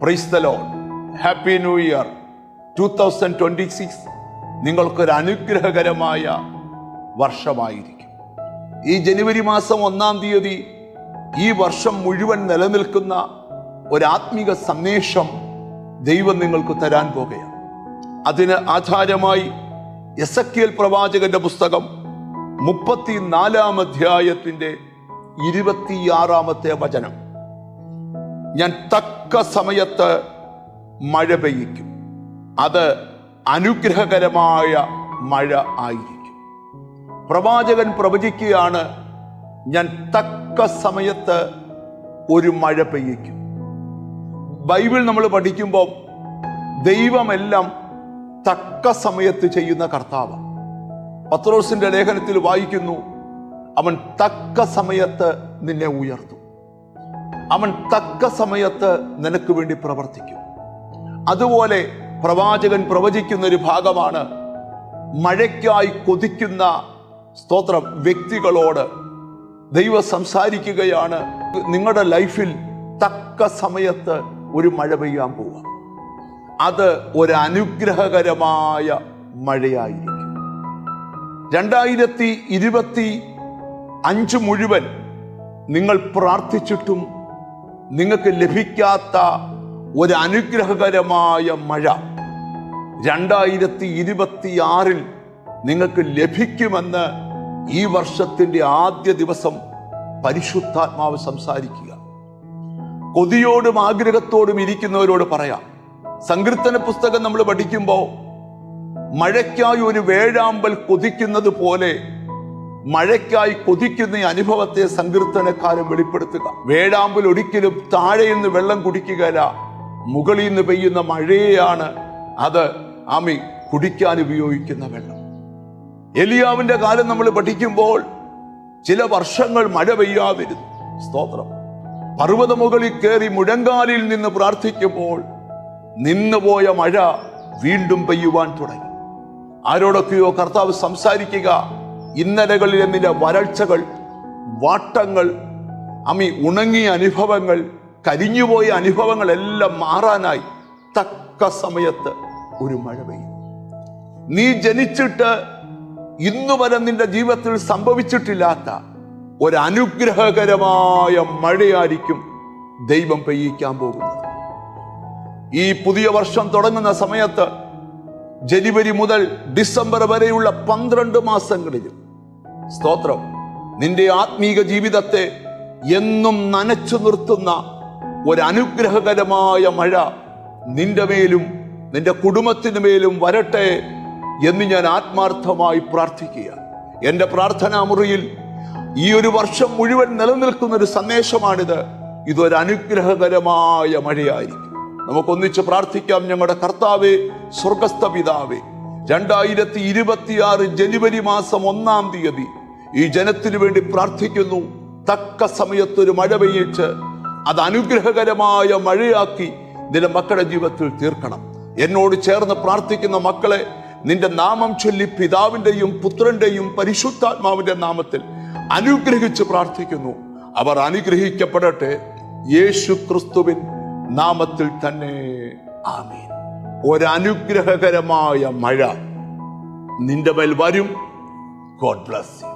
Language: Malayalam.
Praise the Lord. Happy new year 2026 നിങ്ങൾക്കൊരു അനുഗ്രഹകരമായ വർഷമായിരിക്കും. ഈ ജനുവരി മാസം 1-ാം തീയതി ഈ വർഷം മുഴുവൻ നിലനിൽക്കുന്ന ഒരാത്മിക സന്ദേശം ദൈവം നിങ്ങൾക്ക് തരാൻ പോകുകയാണ്. അതിന് ആധാരമായി എസെക്കിയേൽ പ്രവാചകന്റെ പുസ്തകം 34-ാം അധ്യായത്തിന്റെ 26-ാമത്തെ വചനം. ഞാൻ തക്ക സമയത്ത് മഴ പെയ്യിക്കും, അത് അനുഗ്രഹകരമായ മഴ ആയിരിക്കും. പ്രവാചകൻ പ്രവചിക്കുകയാണ്, ഞാൻ തക്ക സമയത്ത് ഒരു മഴ പെയ്യിക്കും. ബൈബിൾ നമ്മൾ പഠിക്കുമ്പോൾ ദൈവമെല്ലാം തക്ക സമയത്ത് ചെയ്യുന്ന കർത്താവ്. പത്രോസിന്റെ ലേഖനത്തിൽ വായിക്കുന്നു, അവൻ തക്ക സമയത്ത് നിന്നെ ഉയർത്തും, അവൻ തക്ക സമയത്ത് നിനക്ക് വേണ്ടി പ്രവർത്തിക്കും. അതുപോലെ പ്രവാചകൻ പ്രവചിക്കുന്ന ഒരു ഭാഗമാണ്, മഴയ്ക്കായി കൊതിക്കുന്ന വ്യക്തികളോട് ദൈവം സംസാരിക്കുകയാണ്, നിങ്ങളുടെ ലൈഫിൽ തക്ക സമയത്ത് ഒരു മഴ പെയ്യാൻ പോവുക, അത് ഒരു അനുഗ്രഹകരമായ മഴയായിരിക്കും. 2025 മുഴുവൻ നിങ്ങൾ പ്രാർത്ഥിച്ചിട്ടും നിങ്ങൾക്ക് ലഭിക്കാത്ത ഒരു അനുഗ്രഹകരമായ മഴ 2026 നിങ്ങൾക്ക് ലഭിക്കുമെന്ന് ഈ വർഷത്തിന്റെ ആദ്യ ദിവസം പരിശുദ്ധാത്മാവ് സംസാരിക്കുക. കൊതിയോടും ആഗ്രഹത്തോടും ഇരിക്കുന്നവരോട് പറയാം, സങ്കീർത്തന പുസ്തകം നമ്മൾ പഠിക്കുമ്പോൾ മഴയ്ക്കായി ഒരു വേഴാമ്പൽ കൊതിക്കുന്നത് പോലെ മഴയ്ക്കായി കൊതിക്കുന്ന ഈ അനുഭവത്തെ സങ്കീർത്തനക്കാരൻ വെളിപ്പെടുത്തുക. വേഴാമ്പൽ ഒരിക്കലും താഴെ നിന്ന് വെള്ളം കുടിക്കുകയില്ല, മുകളിൽ നിന്ന് പെയ്യുന്ന മഴയാണ് അത് കുടിക്കാൻ ഉപയോഗിക്കുന്ന വെള്ളം. എലിയാവിന്റെ കാലം നമ്മൾ പഠിക്കുമ്പോൾ ചില വർഷങ്ങൾ മഴ പെയ്യാതിരുന്നു. സ്തോത്രം. പർവ്വത മുകളിൽ കയറി മുഴങ്കാലിൽ നിന്ന് പ്രാർത്ഥിക്കുമ്പോൾ നിന്നുപോയ മഴ വീണ്ടും പെയ്യുവാൻ തുടങ്ങി. ആരോടൊക്കെയോ കർത്താവ് സംസാരിക്കുക, ഇന്നലകളിൽ നിന്റെ വരൾച്ചകൾ, വാട്ടങ്ങൾ, ഉണങ്ങിയ അനുഭവങ്ങൾ, കരിഞ്ഞുപോയ അനുഭവങ്ങൾ എല്ലാം മാറാനായി തക്ക സമയത്ത് ഒരു മഴ പെയ്യും. നീ ജനിച്ചിട്ട് ഇന്നുവരെ നിന്റെ ജീവിതത്തിൽ സംഭവിച്ചിട്ടില്ലാത്ത ഒരു അനുഗ്രഹകരമായ മഴയായിരിക്കും ദൈവം പെയ്യിക്കാൻ പോകുന്നത്. ഈ പുതിയ വർഷം തുടങ്ങുന്ന സമയത്ത് ജനുവരി മുതൽ ഡിസംബർ വരെയുള്ള 12 മാസങ്ങളിൽ സ്തോത്രം, നിന്റെ ആത്മീക ജീവിതത്തെ എന്നും നനച്ചു നിർത്തുന്ന ഒരു അനുഗ്രഹകരമായ മഴ നിന്റെ മേലും നിന്റെ കുടുംബത്തിന് മേലും വരട്ടെ എന്ന് ഞാൻ ആത്മാർത്ഥമായി പ്രാർത്ഥിക്കുക. എൻ്റെ പ്രാർത്ഥനാ മുറിയിൽ ഈ ഒരു വർഷം മുഴുവൻ നിലനിൽക്കുന്ന ഒരു സന്ദേശമാണിത്. ഇതൊരു അനുഗ്രഹകരമായ മഴയായിരിക്കും. നമുക്കൊന്നിച്ച് പ്രാർത്ഥിക്കാം. ഞങ്ങളുടെ കർത്താവേ, സ്വർഗസ്ഥ പിതാവേ, 2026 ജനുവരി മാസം 1-ാം തീയതി ഈ ജനത്തിനു വേണ്ടി പ്രാർത്ഥിക്കുന്നു. തക്ക സമയത്തൊരു മഴ പെയ്യിച്ച് അത് അനുഗ്രഹകരമായ മഴയാക്കി നിന്റെ മക്കളുടെ ജീവിതത്തിൽ തീർക്കണം. എന്നോട് ചേർന്ന് പ്രാർത്ഥിക്കുന്ന മക്കളെ നിന്റെ നാമം ചൊല്ലി പിതാവിന്റെയും പുത്രന്റെയും പരിശുദ്ധാത്മാവിന്റെ നാമത്തിൽ അനുഗ്രഹിച്ച് പ്രാർത്ഥിക്കുന്നു. അവർ അനുഗ്രഹിക്കപ്പെടട്ടെ, യേശു ക്രിസ്തുവിൻ നാമത്തിൽ തന്നെ. ആമേൻ. ഒരനുഗ്രഹകരമായ മഴ നിന്റെ മേൽ വരും. God bless you.